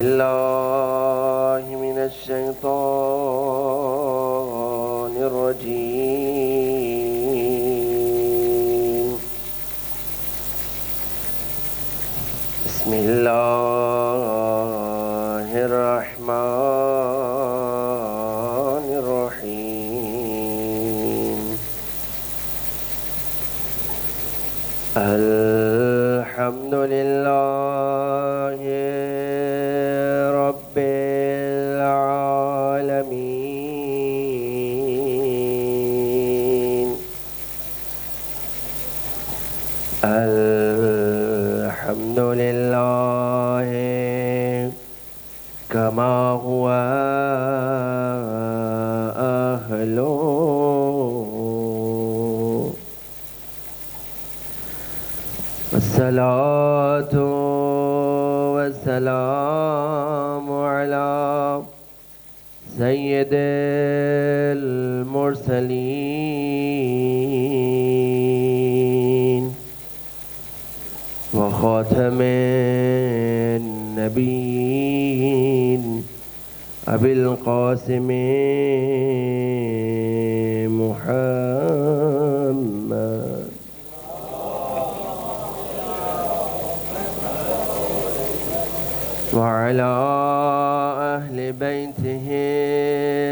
الله من الشيطان الرجيم. بسم الله الرحمن الرحيم. الحمد لله رب العالمين. الحمد لله كما هو أهله. والصلاة والسلام على سيد المرسلين وخاتم النبيين أبي القاسم محمد وعلى أهل بيته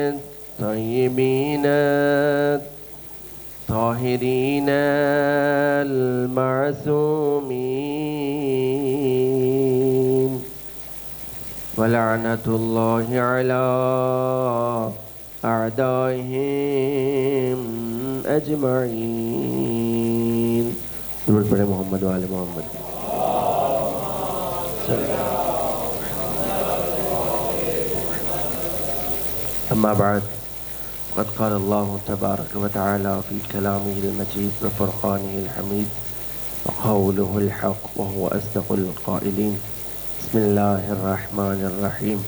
الطيبين الطاهرين المعصومين ولعنة الله على أعدائهم أجمعين. درود پڑھیں محمد وآل محمد. أما بعد، قد قال الله تبارك وتعالى في كلامه المجيد وفرقانه الحميد وقوله الحق وهو أصدق القائلين. بسم الله الرحمن الرحيم.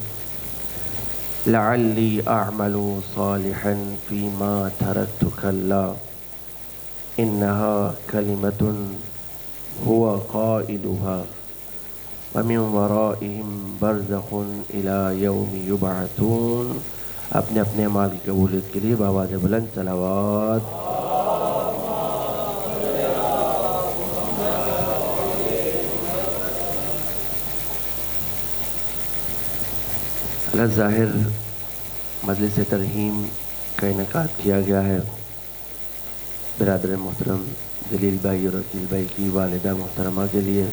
لعلي أعمل صالحا فيما تركت كلا إنها كلمة هو قائلها ومن ورائهم برزخ إلى يوم يبعثون. اپنے اپنے مال کی قبولیت کے لیے بآواز بلند صلوات. الظاہر مجلس ترحیم کا انعقاد کیا گیا ہے. برادر محترم جلیل بھائی اور عقیل بھائی کی والدہ محترمہ کے لیے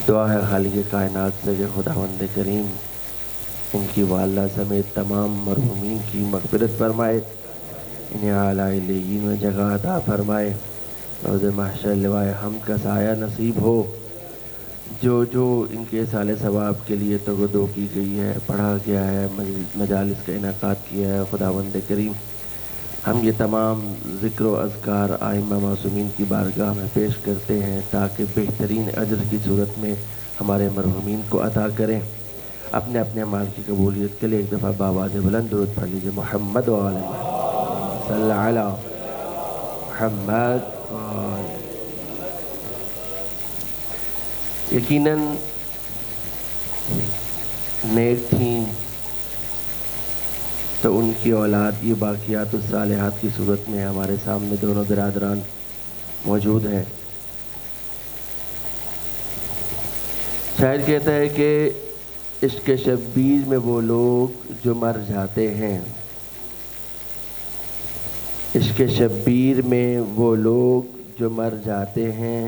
دعا ہے خالق کائنات سے کہ خداوند کریم ان کی والدہ سمیت تمام مرحومین کی مغفرت فرمائے، انہیں اعلیٰ علیین میں جگہ عطا فرمائے، روز محشر لوائے حمد کا سایہ نصیب ہو. جو ان کے سال ثواب کے لیے تگدو کی گئی ہے، پڑھا گیا ہے، مجالس کا انعقاد کیا ہے، خداوند کریم ہم یہ تمام ذکر و اذکار ائمہ معصومین کی بارگاہ میں پیش کرتے ہیں تاکہ بہترین اجر کی صورت میں ہمارے مرحومین کو عطا کریں. اپنے اپنے مال کی قبولیت کے لیے ایک دفعہ بآواز بلند درود پڑھ لیجیے. محمد و آل محمد صلی اللہ علیہ محمد. یقیناً نیک تھیں تو ان کی اولاد یہ باقیات الصالحات کی صورت میں ہمارے سامنے دونوں برادران موجود ہیں. شاعر کہتا ہے کہ عشق شبیر میں وہ لوگ جو مر جاتے ہیں، عشق شبیر میں وہ لوگ جو مر جاتے ہیں،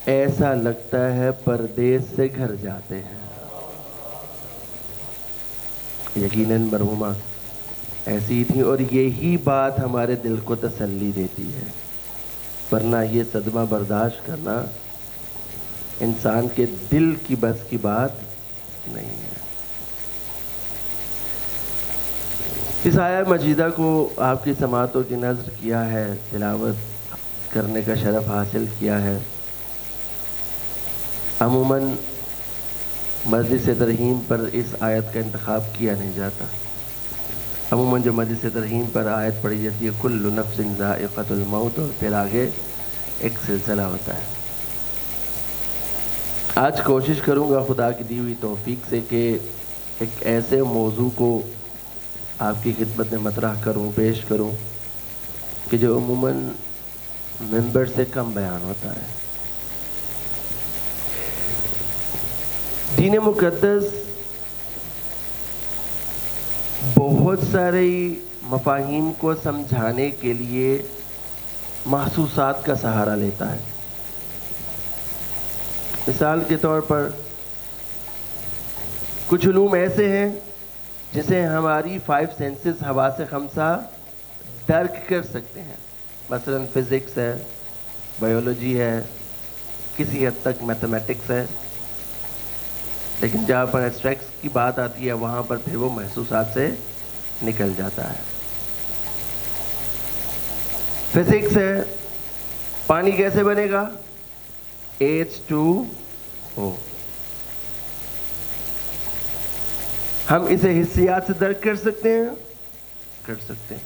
ایسا لگتا ہے پردیس سے گھر جاتے ہیں. یقیناً مرحومہ ایسی تھیں اور یہی بات ہمارے دل کو تسلی دیتی ہے، ورنہ یہ صدمہ برداشت کرنا انسان کے دل کی بس کی بات نہیں ہے. اس آیہ مجیدہ کو آپ کی سماعتوں کی نذر کیا ہے، تلاوت کرنے کا شرف حاصل کیا ہے. عموماً مجلس ترحیم پر اس آیت کا انتخاب کیا نہیں جاتا. عموماً جو مجلس ترحیم پر آیت پڑھی جاتی ہے کل نفس ذائقۃ الموت، اور پھر آگے ایک سلسلہ ہوتا ہے. آج کوشش کروں گا خدا کی دی ہوئی توفیق سے کہ ایک ایسے موضوع کو آپ کی خدمت میں مطرح کروں، پیش کروں کہ جو عموماً ممبر سے کم بیان ہوتا ہے۔ دین مقدس بہت سارے مفاہیم کو سمجھانے کے لیے محسوسات کا سہارا لیتا ہے۔ مثال کے طور پر کچھ علوم ایسے ہیں جسے ہماری 5 سینسز حواس خمسہ درک کر سکتے ہیں، مثلا فزکس ہے، بایولوجی ہے، کسی حد تک میتھمیٹکس ہے، لیکن جہاں پر ایبسٹریکٹس کی بات آتی ہے وہاں پر پھر وہ محسوسات سے نکل جاتا ہے۔ فزکس ہے، پانی کیسے بنے گا؟ H2O۔ ہم اسے حسیات سے درک کر سکتے ہیں، کر سکتے ہیں۔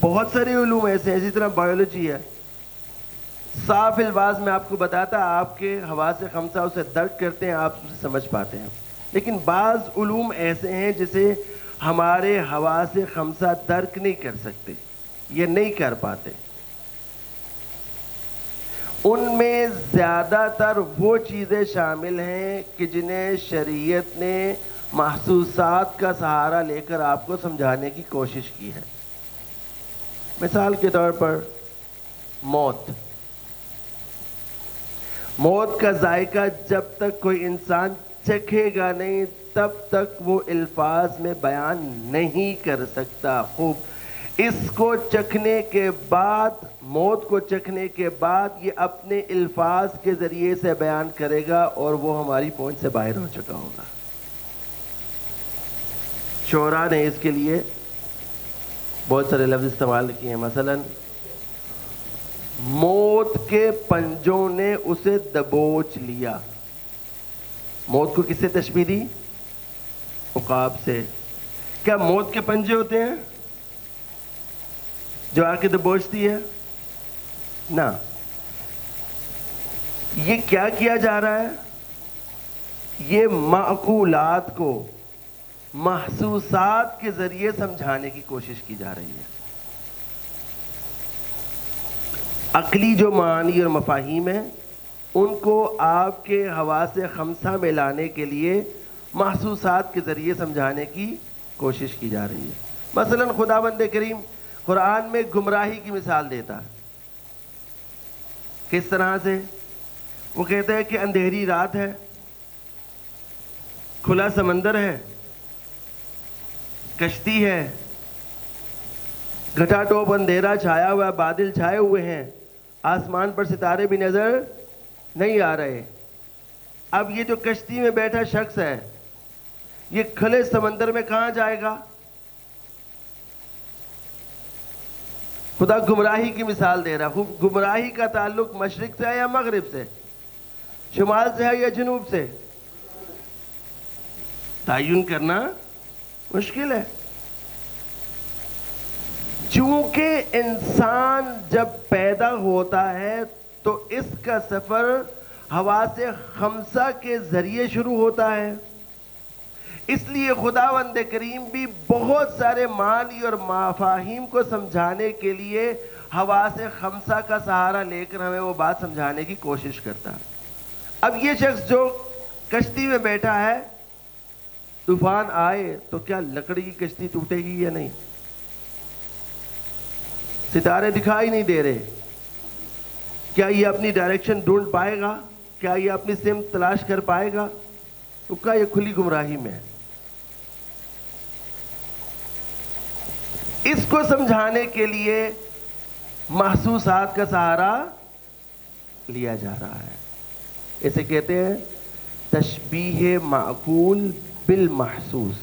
بہت سارے علوم ایسے ہیں، اسی طرح بایولوجی ہے، صاف الفاظ میں آپ کو بتاتا، آپ کے حواس خمسہ اسے درک کرتے ہیں، آپ اسے سمجھ پاتے ہیں۔ لیکن بعض علوم ایسے ہیں جسے ہمارے حواس خمسہ درک نہیں کر سکتے، یہ نہیں کر پاتے۔ ان میں زیادہ تر وہ چیزیں شامل ہیں کہ جنہیں شریعت نے محسوسات کا سہارا لے کر آپ کو سمجھانے کی کوشش کی ہے۔ مثال کے طور پر موت کا ذائقہ جب تک کوئی انسان چکھے گا نہیں تب تک وہ الفاظ میں بیان نہیں کر سکتا۔ خوب اس کو چکھنے کے بعد، موت کو چکھنے کے بعد یہ اپنے الفاظ کے ذریعے سے بیان کرے گا اور وہ ہماری پہنچ سے باہر ہو چکا ہوگا۔ شعراء نے اس کے لیے بہت سارے لفظ استعمال کیے ہیں، مثلا موت کے پنجوں نے اسے دبوچ لیا۔ موت کو کس سے تشبیہ دی؟ عقاب سے۔ کیا موت کے پنجے ہوتے ہیں جو آ کے دبوچتی ہے؟ نہ۔ یہ کیا کیا جا رہا ہے؟ یہ معقولات کو محسوسات کے ذریعے سمجھانے کی کوشش کی جا رہی ہے۔ عقلی جو معانی اور مفاہیم ہیں ان کو آپ کے حواس خمسہ میں لانے کے لیے محسوسات کے ذریعے سمجھانے کی کوشش کی جا رہی ہے۔ مثلا خداوند کریم قرآن میں گمراہی کی مثال دیتا ہے۔ کس طرح سے؟ وہ کہتا ہے کہ اندھیری رات ہے، کھلا سمندر ہے، کشتی ہے، گھٹا ٹوپ اندھیرا چھایا ہوا ہے، بادل چھائے ہوئے ہیں، آسمان پر ستارے بھی نظر نہیں آ رہے۔ اب یہ جو کشتی میں بیٹھا شخص ہے یہ کھلے سمندر میں کہاں جائے گا؟ خدا گمراہی کی مثال دے رہا۔ گمراہی کا تعلق مشرق سے ہے یا مغرب سے؟ شمال سے ہے یا جنوب سے؟ تعین کرنا مشکل ہے۔ چونکہ انسان جب پیدا ہوتا ہے تو اس کا سفر حواس خمسہ کے ذریعے شروع ہوتا ہے، اس لیے خداوند کریم بھی بہت سارے معنی اور مفاہیم کو سمجھانے کے لیے حواس خمسہ کا سہارا لے کر ہمیں وہ بات سمجھانے کی کوشش کرتا ہے۔ اب یہ شخص جو کشتی میں بیٹھا ہے، طوفان آئے تو کیا لکڑی کی کشتی ٹوٹے گی یا نہیں؟ ستارے دکھائی نہیں دے رہے، کیا یہ اپنی ڈائریکشن ڈھونڈ پائے گا؟ کیا یہ اپنی سمت تلاش کر پائے گا؟ تو کیا یہ کھلی گمراہی میں ہے؟ اس کو سمجھانے کے لیے محسوسات کا سہارا لیا جا رہا ہے۔ اسے کہتے ہیں تشبیہ معقول بالمحسوس۔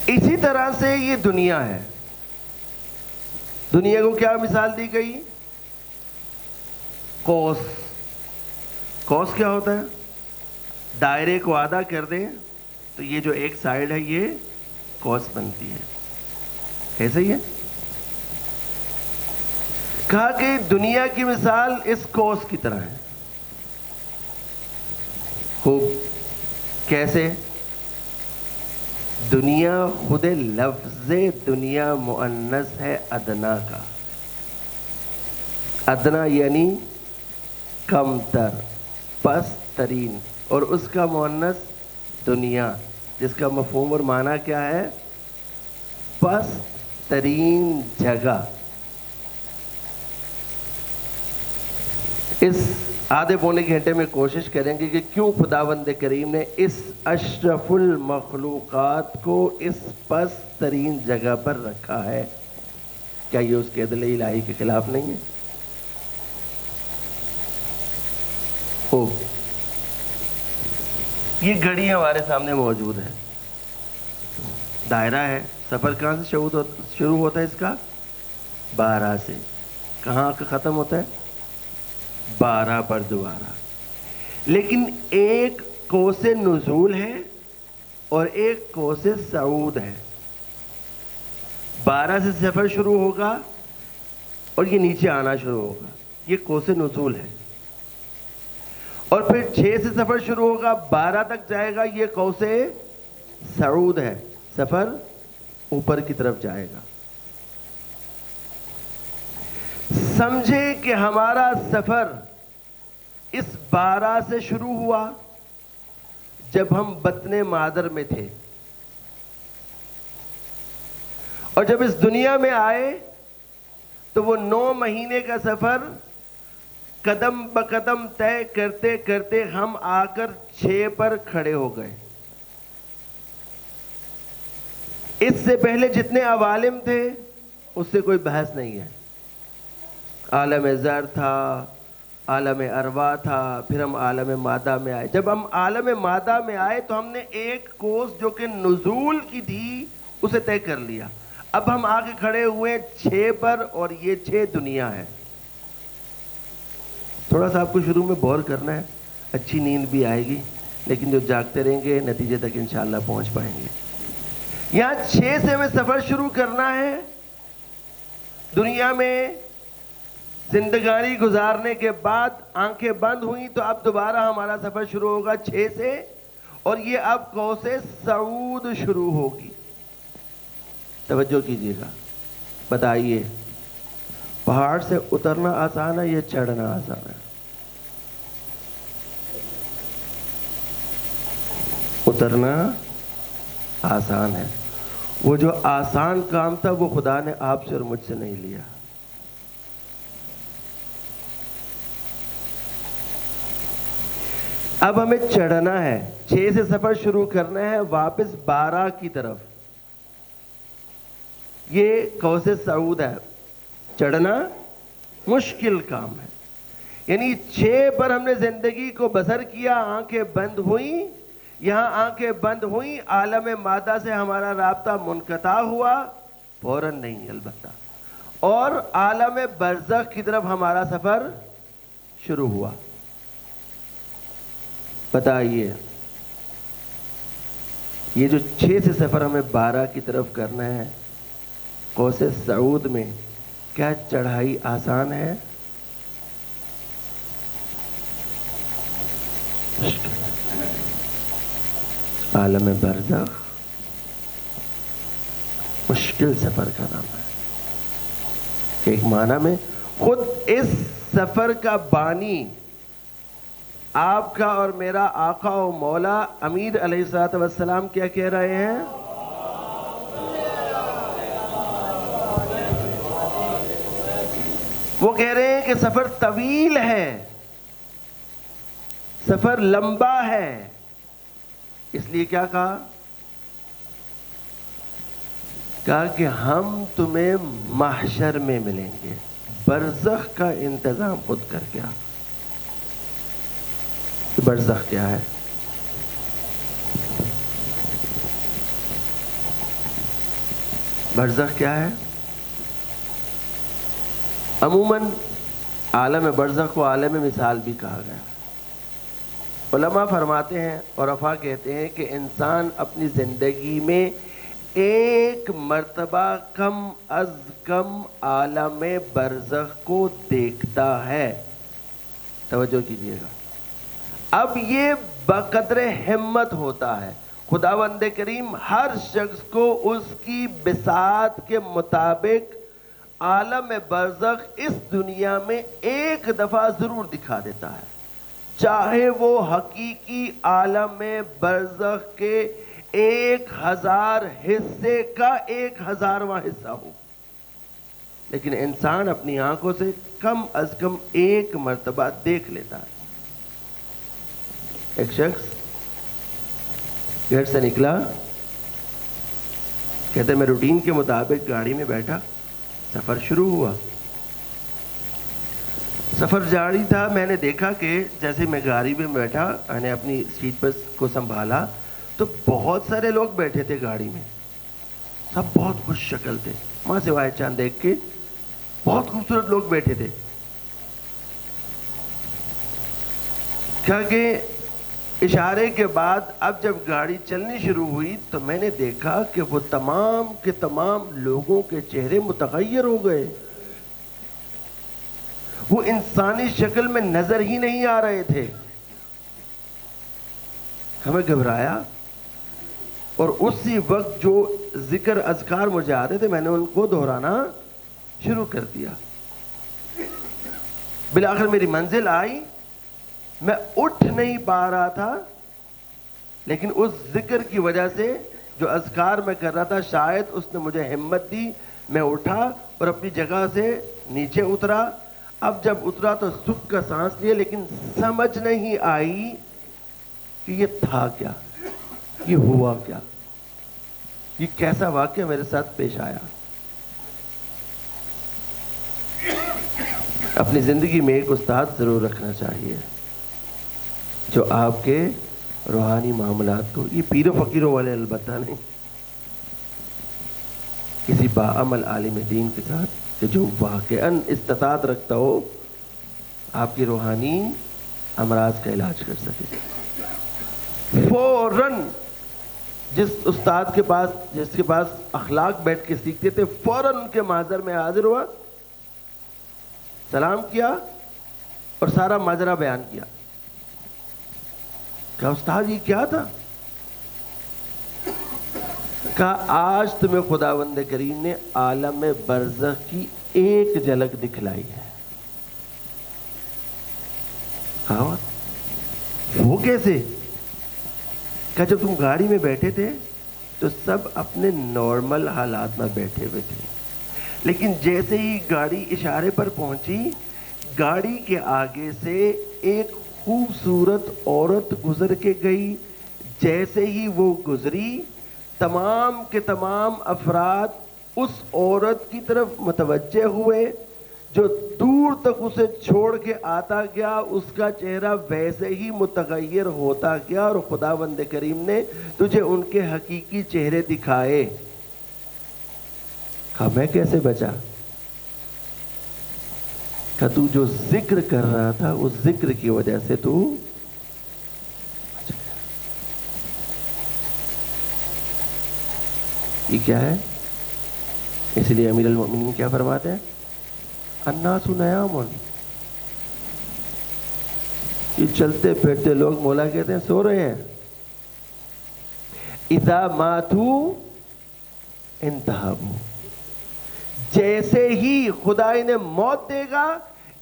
اسی طرح سے یہ دنیا ہے۔ دنیا کو کیا مثال دی گئی؟ قوس۔ قوس کیا ہوتا ہے؟ دائرے کو آدھا کر دیں تو یہ جو ایک سائیڈ ہے یہ قوس بنتی ہے، ایسے ہی ہے۔ کہا کہ دنیا کی مثال اس کوس کی طرح ہے. خوب کیسے؟ دنیا خود لفظ دنیا مؤنث ہے ادنا کا. ادنا یعنی کم تر، پست ترین، اور اس کا مؤنث دنیا، جس کا مفہوم اور معنی کیا ہے؟ پست ترین جگہ. اس آدھے پونے گھنٹے میں کوشش کریں گے کہ کیوں خداوند کریم نے اس اشرف المخلوقات کو اس پست ترین جگہ پر رکھا ہے. کیا یہ اس کے عدل الہی کے خلاف نہیں ہے؟ خوب، یہ گھڑی ہمارے سامنے موجود ہے، دائرہ ہے. سفر کہاں سے شروع ہوتا ہے اس کا؟ 12 سے. کہاں ختم ہوتا ہے؟ 12 پر دوبارہ. لیکن ایک کوس نزول ہے اور ایک کوس صعود ہے. 12 سے سفر شروع ہوگا اور یہ نیچے آنا شروع ہوگا، یہ کوس نزول ہے. اور پھر 6 سے سفر شروع ہوگا، 12 تک جائے گا، یہ کوس صعود ہے، سفر اوپر کی طرف جائے گا. سمجھے کہ ہمارا سفر اس 12 سے شروع ہوا جب ہم بطن مادر میں تھے، اور جب اس دنیا میں آئے تو وہ 9 مہینے کا سفر قدم بقدم طے کرتے کرتے ہم آ کر 6 پر کھڑے ہو گئے. اس سے پہلے جتنے عوالم تھے اس سے کوئی بحث نہیں ہے. عالم زر تھا، عالم ارواح تھا، پھر ہم عالم مادہ میں آئے. جب ہم عالم مادہ میں آئے تو ہم نے ایک کوس جو کہ نزول کی تھی اسے طے کر لیا. اب ہم آ کے کھڑے ہوئے 6 پر، اور یہ 6 دنیا ہے. تھوڑا سا آپ کو شروع میں بور کرنا ہے، اچھی نیند بھی آئے گی، لیکن جو جاگتے رہیں گے نتیجے تک انشاءاللہ پہنچ پائیں گے. یہاں 6 سے ہمیں سفر شروع کرنا ہے. دنیا میں زندگانی گزارنے کے بعد آنکھیں بند ہوئیں تو اب دوبارہ ہمارا سفر شروع ہوگا 6 سے، اور یہ اب کوس صعود شروع ہوگی. توجہ کیجیے گا. بتائیے، پہاڑ سے اترنا آسان ہے یا چڑھنا آسان ہے؟ اترنا آسان ہے. وہ جو آسان کام تھا وہ خدا نے آپ سے اور مجھ سے نہیں لیا. اب ہمیں چڑھنا ہے. 6 سے سفر شروع کرنا ہے واپس 12 کی طرف. یہ کوس صعود ہے. چڑھنا مشکل کام ہے. یعنی 6 پر ہم نے زندگی کو بسر کیا، آنکھیں بند ہوئیں. یہاں آنکھیں بند ہوئیں، عالم مادہ سے ہمارا رابطہ منقطع ہوا، فوراً نہیں البتہ، اور عالم برزخ کی طرف ہمارا سفر شروع ہوا. بتائیے، یہ جو 6 سے سفر ہمیں 12 کی طرف کرنا ہے کوس صعود میں، کیا چڑھائی آسان ہے؟ عالم برزخ مشکل سفر کا نام ہے. ایک معنی میں خود اس سفر کا بانی آپ کا اور میرا آقا و مولا امیر علیہ الصلوۃ والسلام کیا کہہ رہے ہیں؟ وہ کہہ رہے ہیں کہ سفر طویل ہے، سفر لمبا ہے. اس لیے کیا کہا کہ ہم تمہیں محشر میں ملیں گے. برزخ کا انتظام خود کر کے آ. برزخ کیا ہے؟ برزخ کیا ہے؟ عموماً عالم برزخ کو عالم مثال بھی کہا گیا. علماء فرماتے ہیں اور عرفا کہتے ہیں کہ انسان اپنی زندگی میں ایک مرتبہ کم از کم عالم برزخ کو دیکھتا ہے. توجہ کیجیے گا. اب یہ بقدر ہمت ہوتا ہے. خداوند کریم ہر شخص کو اس کی بساط کے مطابق عالم برزخ اس دنیا میں ایک دفعہ ضرور دکھا دیتا ہے, چاہے وہ حقیقی عالم برزخ کے 1000 حصے کا 1000واں حصہ ہو. لیکن انسان اپنی آنکھوں سے کم از کم ایک مرتبہ دیکھ لیتا ہے. ایک شخص گھر سے نکلا, کہتے میں روٹین کے مطابق گاڑی میں بیٹھا, سفر شروع ہوا. سفر جاری تھا. میں نے دیکھا کہ جیسے میں گاڑی میں بیٹھا, میں نے اپنی سیٹ پر کو سنبھالا تو بہت سارے لوگ بیٹھے تھے گاڑی میں. سب بہت خوش شکل تھے, ماں سوائے چاند دیکھ کے بہت خوبصورت لوگ بیٹھے تھے. کیا کہ اشارے کے بعد اب جب گاڑی چلنی شروع ہوئی تو میں نے دیکھا کہ وہ تمام کے تمام لوگوں کے چہرے متغیر ہو گئے. وہ انسانی شکل میں نظر ہی نہیں آ رہے تھے. ہمیں گھبرایا اور اسی وقت جو ذکر اذکار مجھے آتے تھے میں نے ان کو دہرانا شروع کر دیا. بالآخر میری منزل آئی. میں اٹھ نہیں پا رہا تھا, لیکن اس ذکر کی وجہ سے جو اذکار میں کر رہا تھا شاید اس نے مجھے ہمت دی. میں اٹھا اور اپنی جگہ سے نیچے اترا. اب جب اترا تو سکھ کا سانس لیا, لیکن سمجھ نہیں آئی کہ یہ تھا کیا, یہ ہوا کیا, یہ کیسا واقعہ میرے ساتھ پیش آیا. اپنی زندگی میں ایک استاد ضرور رکھنا چاہیے جو آپ کے روحانی معاملات کو, یہ پیروں فقیروں والے البتہ نہیں, کسی باعمل عالم دین کے ساتھ کہ جو واقعاً استطاعت رکھتا ہو آپ کی روحانی امراض کا علاج کر سکے. فوراً جس استاد کے پاس, جس کے پاس اخلاق بیٹھ کے سیکھتے تھے, فوراً ان کے محضر میں حاضر ہوا, سلام کیا اور سارا ماجرا بیان کیا. کہا استاد یہ کیا تھا؟ کہا آج تمہیں خداوند کریم نے عالم برزخ کی ایک جھلک دکھلائی ہے. کہا وہ کیسے؟ کہا جب تم گاڑی میں بیٹھے تھے تو سب اپنے نارمل حالات میں بیٹھے ہوئے تھے, لیکن جیسے ہی گاڑی اشارے پر پہنچی, گاڑی کے آگے سے ایک خوبصورت عورت گزر کے گئی. جیسے ہی وہ گزری تمام کے تمام افراد اس عورت کی طرف متوجہ ہوئے. جو دور تک اسے چھوڑ کے آتا گیا اس کا چہرہ ویسے ہی متغیر ہوتا گیا, اور خداوند کریم نے تجھے ان کے حقیقی چہرے دکھائے. کہا میں کیسے بچا؟ کہ تو جو ذکر کر رہا تھا اس ذکر کی وجہ سے تو یہ کیا ہے. اس لیے امیر المؤمنین کیا فرماتے ہیں, الناس نیام, یہ چلتے پھرتے لوگ مولا کہتے ہیں سو رہے ہیں. اذا ماتوا انتہبوا, جیسے ہی خدا انہیں موت دے گا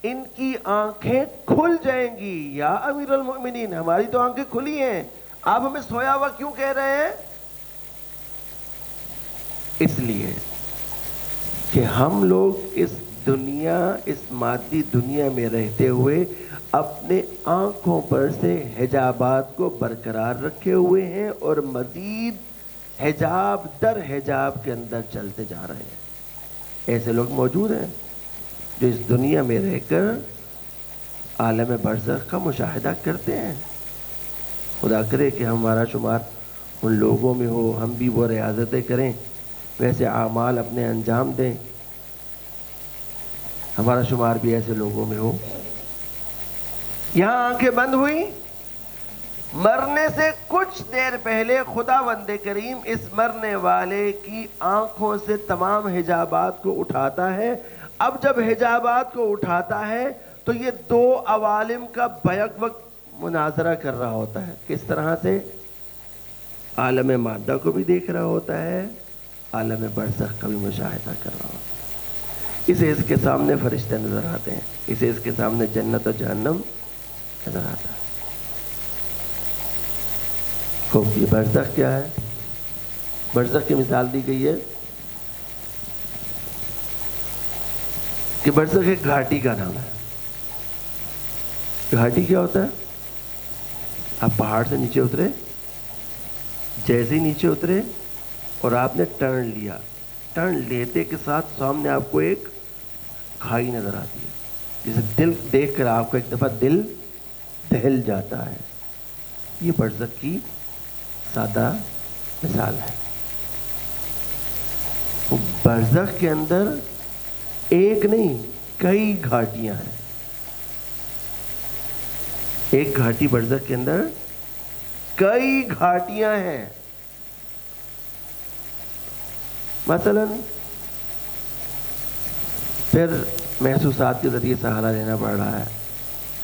ان کی آنکھیں کھل جائیں گی. یا امیر المؤمنین ہماری تو آنکھیں کھلی ہیں, آپ ہمیں سویا ہوا کیوں کہہ رہے ہیں؟ اس لیے کہ ہم لوگ اس دنیا, اس مادی دنیا میں رہتے ہوئے اپنے آنکھوں پر سے حجابات کو برقرار رکھے ہوئے ہیں اور مزید حجاب در حجاب کے اندر چلتے جا رہے ہیں. ایسے لوگ موجود ہیں جو اس دنیا میں رہ کر عالم برزخ کا مشاہدہ کرتے ہیں. خدا کرے کہ ہمارا شمار ان لوگوں میں ہو, ہم بھی وہ ریاضتیں کریں, ویسے اعمال اپنے انجام دیں, ہمارا شمار بھی ایسے لوگوں میں ہو. یہاں آنکھیں بند ہوئی, مرنے سے کچھ دیر پہلے خداوند کریم اس مرنے والے کی آنکھوں سے تمام حجابات کو اٹھاتا ہے. اب جب حجابات کو اٹھاتا ہے تو یہ دو عوالم کا بیک وقت مناظرہ کر رہا ہوتا ہے. کس طرح سے؟ عالم مادہ کو بھی دیکھ رہا ہوتا ہے, عالم برزخ کا بھی مشاہدہ کر رہا ہوتا ہے. اسے اس کے سامنے فرشتے نظر آتے ہیں, اسے اس کے سامنے جنت و جہنم نظر آتا ہے. خوب, یہ برزخ کیا ہے؟ برزخ کی مثال دی گئی ہے کہ برزخ ایک گھاٹی کا نام ہے. گھاٹی کیا ہوتا ہے؟ آپ پہاڑ سے نیچے اترے, جیسے ہی نیچے اترے اور آپ نے ٹرن لیا, ٹرن لیتے کے ساتھ سامنے آپ کو ایک کھائی نظر آتی ہے, جسے دل دیکھ کر آپ کا ایک دفعہ دل دہل جاتا ہے. یہ برزخ کی سادہ مثال ہے. برزخ کے اندر ایک نہیں کئی گھاٹیاں ہیں. ایک گھاٹی برزخ کے اندر کئی گھاٹیاں ہیں. مثلا پھر محسوسات کے ذریعے سہارا لینا پڑ رہا ہے.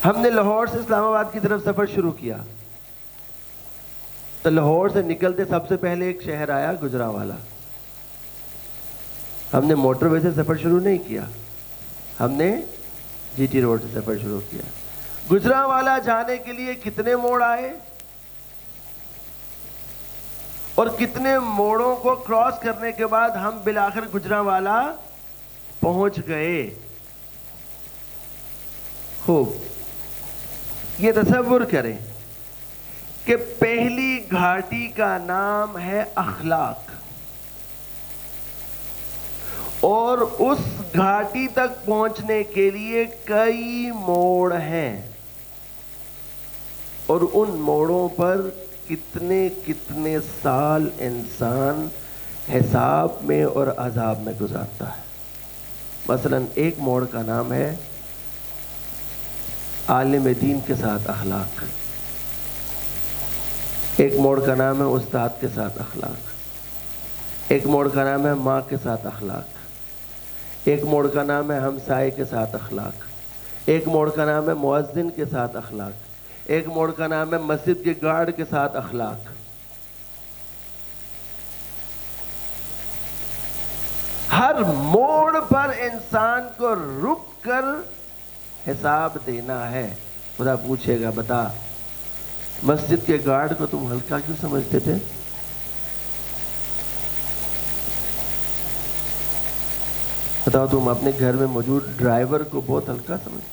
ہم نے لاہور سے اسلام آباد کی طرف سفر شروع کیا تو لاہور سے نکلتے سب سے پہلے ایک شہر آیا گجرانوالہ. ہم نے موٹر وے سے سفر شروع نہیں کیا, ہم نے جی ٹی روڈ سے سفر شروع کیا. گجرانوالہ جانے کے لیے کتنے موڑ آئے اور کتنے موڑوں کو کراس کرنے کے بعد ہم بالآخر گجرانوالہ پہنچ گئے. خوب, یہ تصور کریں کہ پہلی گھاٹی کا نام ہے اخلاق, اور اس گھاٹی تک پہنچنے کے لیے کئی موڑ ہیں, اور ان موڑوں پر کتنے کتنے سال انسان حساب میں اور عذاب میں گزارتا ہے. مثلا ایک موڑ کا نام ہے عالم دین کے ساتھ اخلاق, ایک موڑ کا نام ہے استاد کے ساتھ اخلاق, ایک موڑ کا نام ہے ماں کے ساتھ اخلاق, ایک موڑ کا نام ہے ہمسائے کے ساتھ اخلاق, ایک موڑ کا نام ہے مؤذن کے ساتھ اخلاق, ایک موڑ کا نام ہے مسجد کے گارڈ کے ساتھ اخلاق. ہر موڑ پر انسان کو رک کر حساب دینا ہے. خدا پوچھے گا, بتا مسجد کے گارڈ کو تم ہلکا کیوں سمجھتے تھے؟ بتاؤ, تم اپنے گھر میں موجود ڈرائیور کو بہت ہلکا سمجھتے.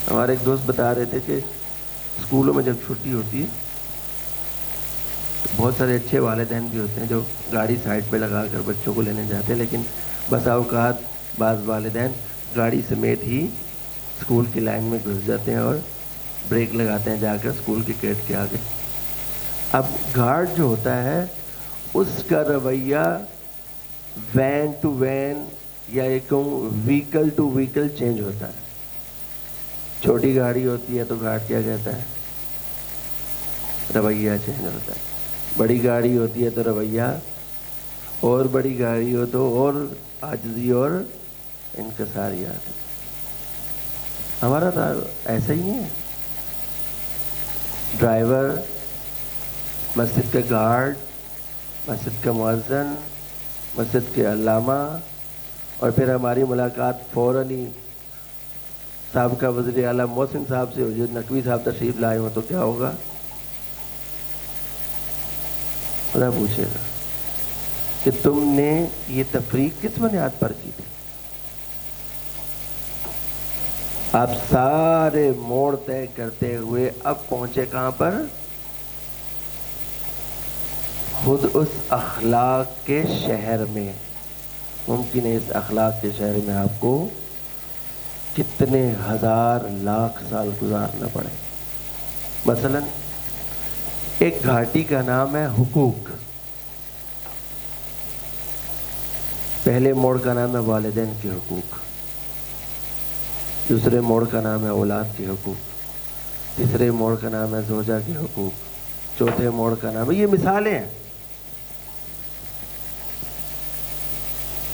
ہمارے ایک دوست بتا رہے تھے کہ اسکولوں میں جب چھٹی ہوتی ہے تو بہت سارے اچھے والدین بھی ہوتے ہیں جو گاڑی سائڈ پہ لگا کر بچوں کو لینے جاتے ہیں, لیکن بس اوقات بعض والدین گاڑی سمیت ہی اسکول کی لائن میں گھس جاتے ہیں اور بریک لگاتے ہیں جا کر اسکول کے گیٹ کے آگے. اب گارڈ جو ہوتا ہے اس کا رویہ وین ٹو وین یا یہ کہوں وہیکل ٹو وہیکل چینج ہوتا ہے. چھوٹی گاڑی ہوتی ہے تو گارڈ کیا کہتا ہے, رویہ چینج ہوتا ہے. بڑی گاڑی ہوتی ہے تو رویہ, اور بڑی گاڑی ہو تو اور عاجزی اور انکساری آتی. ہمارا تو ایسا ہی ہے. ڈرائیور, مسجد کا گارڈ, مسجد کا مؤذن, مسجد کے علامہ, اور پھر ہماری ملاقات فوراً ہی سابقہ وزیر اعلیٰ محسن صاحب سے, جو نقوی صاحب تشریف لائے ہوں تو کیا ہوگا؟ خدا پوچھے گا کہ تم نے یہ تفریق کس بنیاد پر کی تھی؟ آپ سارے موڑ طے کرتے ہوئے اب پہنچے کہاں پر؟ خود اس اخلاق کے شہر میں. ممکن ہے اس اخلاق کے شہر میں آپ کو کتنے ہزار لاکھ سال گزارنا پڑے. مثلا ایک گھاٹی کا نام ہے حقوق. پہلے موڑ کا نام ہے والدین کے حقوق, دوسرے موڑ کا نام ہے اولاد کے حقوق, تیسرے موڑ کا نام ہے زوجہ کے حقوق، چوتھے موڑ کا نام ہے، یہ مثالیں ہیں،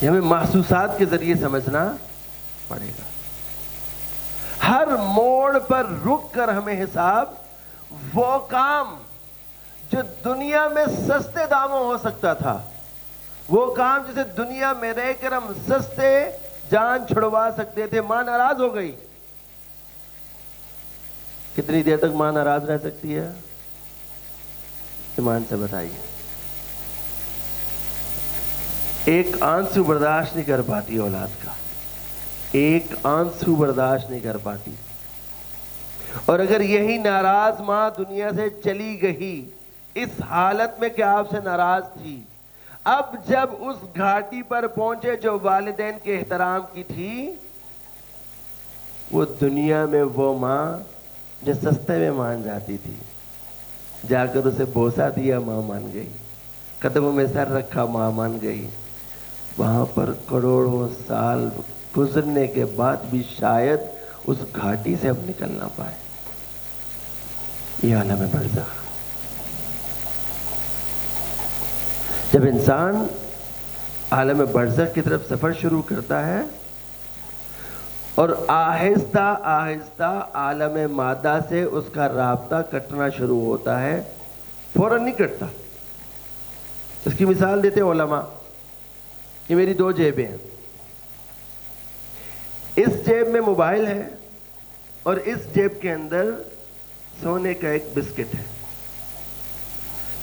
یہ ہمیں محسوسات کے ذریعے سمجھنا پڑے گا۔ ہر موڑ پر رک کر ہمیں حساب، وہ کام جو دنیا میں سستے داموں ہو سکتا تھا، وہ کام جسے دنیا میں رہ کر ہم سستے جان چھڑوا سکتے تھے، ماں ناراض ہو گئی۔ کتنی دیر تک ماں ناراض رہ سکتی ہے؟ ایمان سے بتائیے۔ ایک آنسو برداشت نہیں کر پاتی اولاد کا، ایک آنسو برداشت نہیں کر پاتی۔ اور اگر یہی ناراض ماں دنیا سے چلی گئی اس حالت میں کہ آپ سے ناراض تھی، اب جب اس گھاٹی پر پہنچے جو والدین کے احترام کی تھی، وہ دنیا میں وہ ماں جو سستے میں مان جاتی تھی، جا کر اسے بوسہ دیا ماں مان گئی، قدموں میں سر رکھا ماں مان گئی، وہاں پر کروڑوں سال گزرنے کے بعد بھی شاید اس گھاٹی سے اب نکل نہ پائے۔ یہ عالم برزخ۔ جب انسان عالم برزخ کی طرف سفر شروع کرتا ہے اور آہستہ آہستہ عالم مادہ سے اس کا رابطہ کٹنا شروع ہوتا ہے، فوراً نہیں کٹتا۔ اس کی مثال دیتے علماء، یہ میری دو جیبیں ہیں، اس جیب میں موبائل ہے اور اس جیب کے اندر سونے کا ایک بسکٹ ہے۔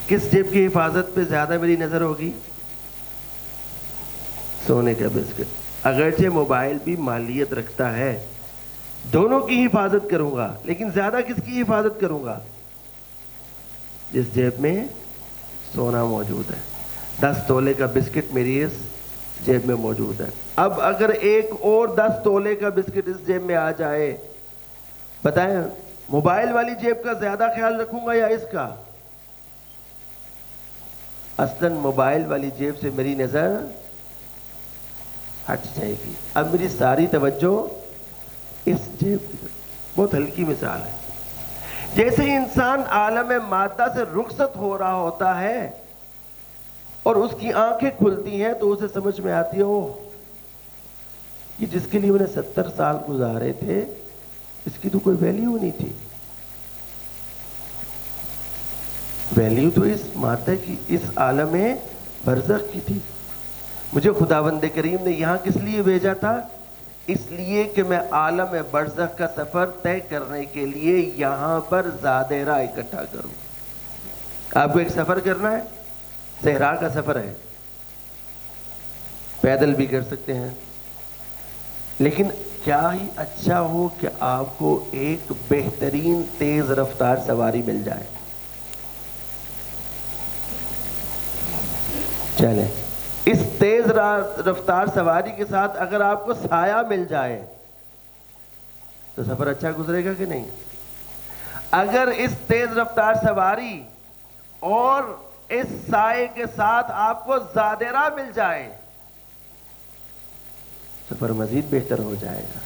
کس جیب کی حفاظت پہ زیادہ میری نظر ہوگی؟ سونے کا بسکٹ۔ اگرچہ موبائل بھی مالیت رکھتا ہے، دونوں کی حفاظت کروں گا، لیکن زیادہ کس کی حفاظت کروں گا؟ جس جیب میں سونا موجود ہے۔ 10 تولے کا بسکٹ میری اس جیب میں موجود ہے۔ اب اگر ایک اور 10 تولے کا بسکٹ اس جیب میں آ جائے، بتائیں موبائل والی جیب کا زیادہ خیال رکھوں گا یا اس کا؟ اصلاً موبائل والی جیب سے میری نظر ہٹ جائے گی، اب میری ساری توجہ اس جیب کی طرف۔ بہت ہلکی مثال ہے۔ جیسے انسان عالم مادہ سے رخصت ہو رہا ہوتا ہے اور اس کی آنکھیں کھلتی ہیں تو اسے سمجھ میں آتی ہے، اوہ یہ جس کے لیے میں نے 70 سال گزارے تھے اس کی تو کوئی ویلیو نہیں تھی، ویلیو تو اس مادہ کی، اس عالم برزخ کی تھی۔ مجھے خداوند کریم نے یہاں کس لیے بھیجا تھا؟ اس لیے کہ میں عالم برزخ کا سفر طے کرنے کے لیے یہاں پر زادِ راہ اکٹھا کروں۔ آپ کو ایک سفر کرنا ہے، صحرا کا سفر ہے، پیدل بھی کر سکتے ہیں، لیکن کیا ہی اچھا ہو کہ آپ کو ایک بہترین تیز رفتار سواری مل جائے۔ چلیں، اس تیز رفتار سواری کے ساتھ اگر آپ کو سایہ مل جائے تو سفر اچھا گزرے گا کہ نہیں؟ اگر اس تیز رفتار سواری اور اس سائے کے ساتھ آپ کو زادِ راہ مل جائے، سفر مزید بہتر ہو جائے گا۔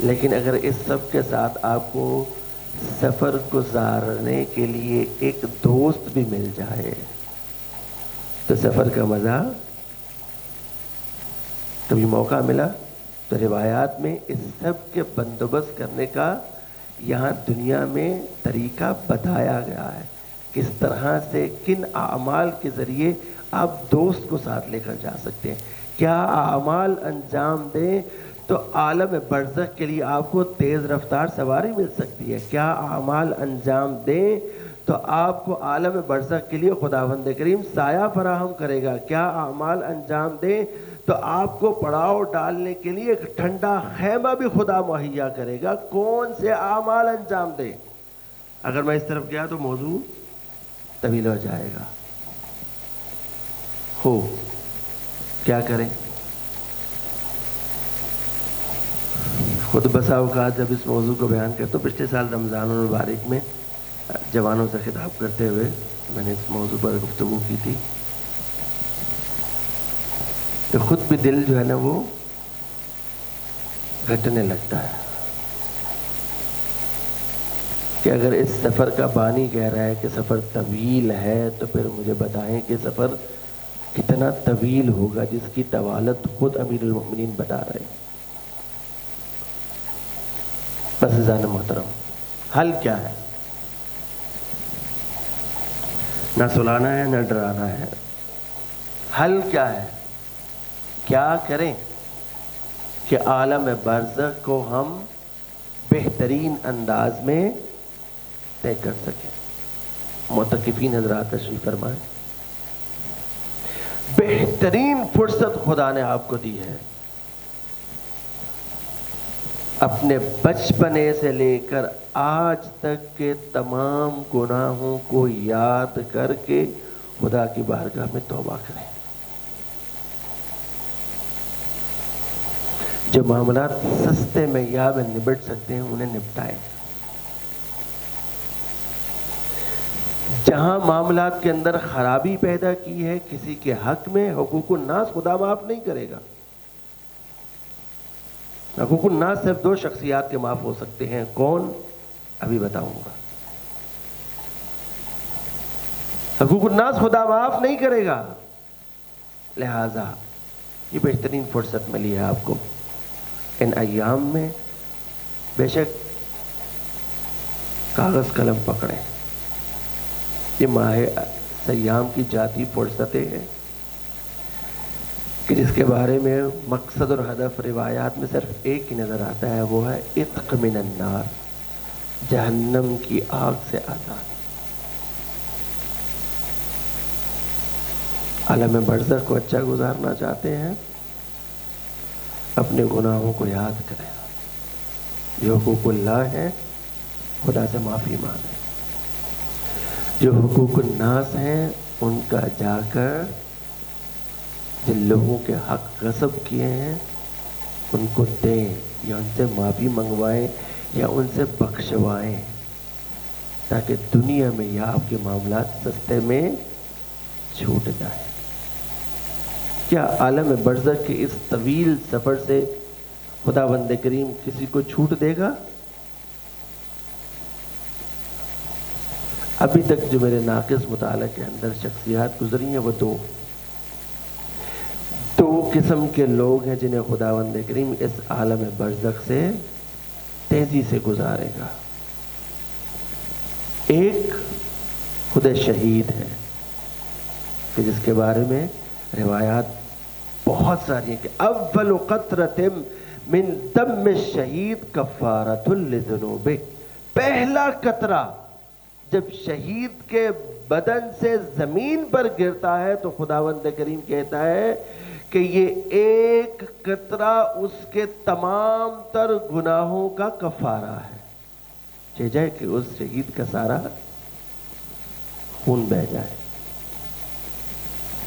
لیکن اگر اس سب کے ساتھ آپ کو سفر گزارنے کے لیے ایک دوست بھی مل جائے تو سفر کا مزہ، کبھی موقع ملا تو روایات میں اس سب کے بندوبست کرنے کا یہاں دنیا میں طریقہ بتایا گیا ہے، کس طرح سے کن اعمال کے ذریعے آپ دوست کو ساتھ لے کر جا سکتے ہیں، کیا اعمال انجام دیں تو عالم برزخ کے لیے آپ کو تیز رفتار سواری مل سکتی ہے، کیا اعمال انجام دیں تو آپ کو عالم برزخ کے لیے خداوند کریم سایہ فراہم کرے گا، کیا اعمال انجام دیں تو آپ کو پڑاؤ ڈالنے کے لیے ایک ٹھنڈا خیمہ بھی خدا مہیا کرے گا، کون سے اعمال انجام دیں۔ اگر میں اس طرف گیا تو موضوع طویل ہو جائے گا۔ ہو کیا کریں؟ خود بسا اوقات جب اس موضوع کو بیان کرتا ہوں، پچھلے سال رمضان المبارک میں جوانوں سے خطاب کرتے ہوئے میں نے اس موضوع پر گفتگو کی تھی، تو خود بھی دل جو ہے نا وہ گھٹنے لگتا ہے۔ کہ اگر اس سفر کا بانی کہہ رہا ہے کہ سفر طویل ہے تو پھر مجھے بتائیں کہ سفر کتنا طویل ہوگا جس کی طوالت خود امیر المؤمنین بتا رہے ہیں۔ بس عزیزان محترم، حل کیا ہے؟ نہ سلانا ہے نہ ڈرانا ہے، حل کیا ہے؟ کیا کریں کہ عالم برزخ کو ہم بہترین انداز میں طے کر سکیں؟ معتکفین حضرات تشریف فرمائیں۔ بہترین فرصت خدا نے آپ کو دی ہے، اپنے بچپنے سے لے کر آج تک کے تمام گناہوں کو یاد کر کے خدا کی بارگاہ میں توبہ کریں۔ جو معاملات سستے معیار میں نبٹ سکتے ہیں انہیں نپٹائیں۔ جہاں معاملات کے اندر خرابی پیدا کی ہے کسی کے حق میں، حقوق الناس خدا معاف نہیں کرے گا۔ حقوق الناس صرف دو شخصیات کے معاف ہو سکتے ہیں، کون؟ ابھی بتاؤں گا۔ حقوق الناس خدا معاف نہیں کرے گا، لہذا یہ بہترین فرصت ملی ہے آپ کو ان ایام میں۔ بے شک کاغذ قلم پکڑیں، یہ ماہ سیام کی جاتی فرصتیں ہیں کہ جس کے بارے میں مقصد اور ہدف روایات میں صرف ایک ہی نظر آتا ہے، وہ ہے عتق من النار، جہنم کی آگ سے آزاد۔ عالم برزخ کو اچھا گزارنا چاہتے ہیں، اپنے گناہوں کو یاد کریں، جو حقوق اللہ ہیں خدا سے معافی مانگیں، جو حقوق الناس ہیں ان کا جا کر جن لوگوں کے حق غصب کیے ہیں ان کو دیں، یا ان سے معافی منگوائیں یا ان سے بخشوائیں، تاکہ دنیا میں یا آپ کے معاملات سستے میں چھوٹ جائیں۔ کیا عالم برزخ کے اس طویل سفر سے خداوند کریم کسی کو چھوٹ دے گا؟ ابھی تک جو میرے ناقص مطالعہ کے اندر شخصیات گزری ہیں وہ دو قسم کے لوگ ہیں جنہیں خداوند کریم اس عالم برزخ سے تیزی سے گزارے گا۔ ایک خود شہید ہے کہ جس کے بارے میں روایات بہت ساری ہیں کہ اول قطرۃ من دم الشہید کفارۃ لذنوبہ، پہلا قطرہ جب شہید کے بدن سے زمین پر گرتا ہے تو خداوند کریم کہتا ہے کہ یہ ایک قطرہ اس کے تمام تر گناہوں کا کفارہ ہے، چاہے جائے کہ اس شہید کا سارا خون بہہ جائے۔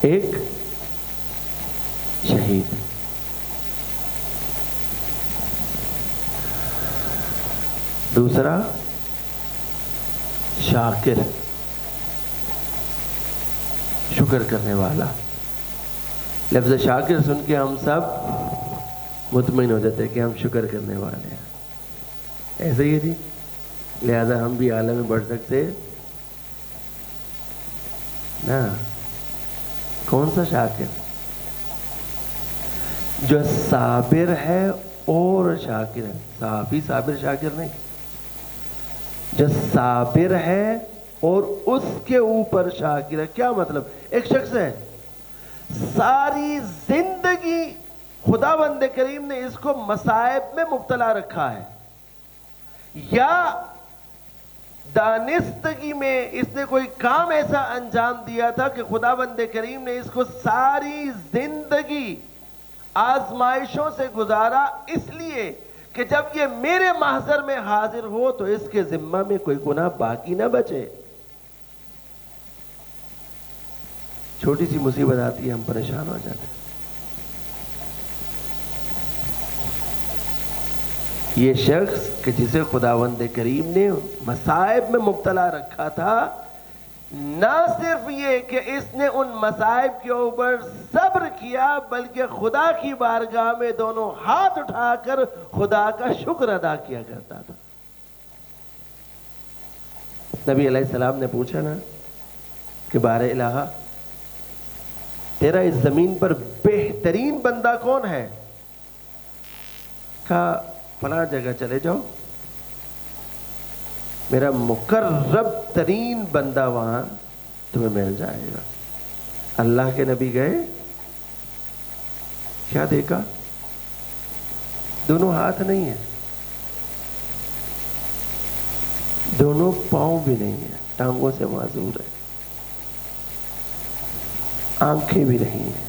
ایک شہید، دوسرا شاکر، شکر کرنے والا۔ لفظ شاکر سن کے ہم سب مطمئن ہو جاتے ہیں کہ ہم شکر کرنے والے ہیں، ایسے ہی ہے جی۔ لہذا ہم بھی عالم برزخ سے نا، کون سا شاکر؟ جو صابر ہے اور شاکر ہے، صحابی صابر شاکر نہیں، جو صابر ہے اور اس کے اوپر شاکر ہے۔ کیا مطلب؟ ایک شخص ہے ساری زندگی خداوند کریم نے اس کو مصائب میں مبتلا رکھا ہے، یا دانستگی میں اس نے کوئی کام ایسا انجام دیا تھا کہ خداوند کریم نے اس کو ساری زندگی آزمائشوں سے گزارا، اس لیے کہ جب یہ میرے محضر میں حاضر ہو تو اس کے ذمہ میں کوئی گناہ باقی نہ بچے۔ چھوٹی سی مصیبت آتی ہے ہم پریشان ہو جاتے ہیں۔ یہ شخص کہ جسے خداوند کریم نے مصائب میں مبتلا رکھا تھا، نہ صرف یہ کہ اس نے ان مصائب کے اوپر صبر کیا بلکہ خدا کی بارگاہ میں دونوں ہاتھ اٹھا کر خدا کا شکر ادا کیا کرتا تھا۔ نبی علیہ السلام نے پوچھا نا کہ بار الہ تیرا اس زمین پر بہترین بندہ کون ہے؟ کہا فلاں جگہ چلے جاؤ، میرا مقرب ترین بندہ وہاں تمہیں مل جائے گا۔ اللہ کے نبی گئے، کیا دیکھا؟ دونوں ہاتھ نہیں ہیں، دونوں پاؤں بھی نہیں ہیں، ٹانگوں سے معذور ہے، آنکھیں بھی نہیں ہیں،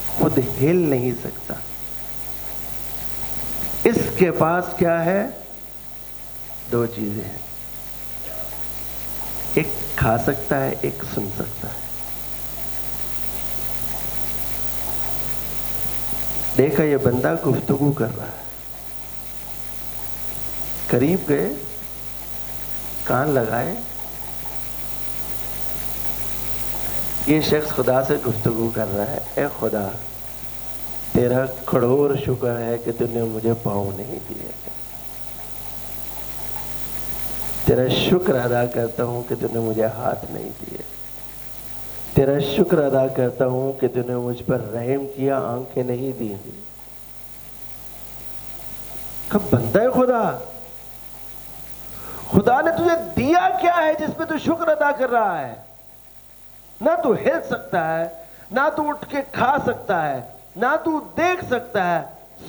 خود ہل نہیں سکتا۔ اس کے پاس کیا ہے؟ دو چیزیں ہیں، ایک کھا سکتا ہے، ایک سن سکتا ہے۔ دیکھا یہ بندہ گفتگو کر رہا ہے، قریب گئے، کان لگائے، یہ شخص خدا سے گفتگو کر رہا ہے، اے خدا تیرا کروڑ شکر ہے کہ تو نے مجھے پاؤں نہیں دیے، تیرا شکر ادا کرتا ہوں کہ تو نے مجھے ہاتھ نہیں دیے، تیرا شکر ادا کرتا ہوں کہ تو نے مجھ پر رحم کیا، آنکھیں نہیں دی۔ کب بندہ ہے خدا نے تجھے دیا کیا ہے جس پہ تو شکر ادا کر رہا ہے؟ نہ تو ہل سکتا ہے، نہ تو اٹھ کے کھا سکتا ہے، نہ تو دیکھ سکتا ہے،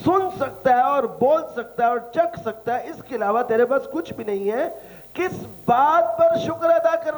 سن سکتا ہے اور بول سکتا ہے اور چکھ سکتا ہے، اس کے علاوہ تیرے پاس کچھ بھی نہیں ہے۔ کس بات پر شکر ادا کر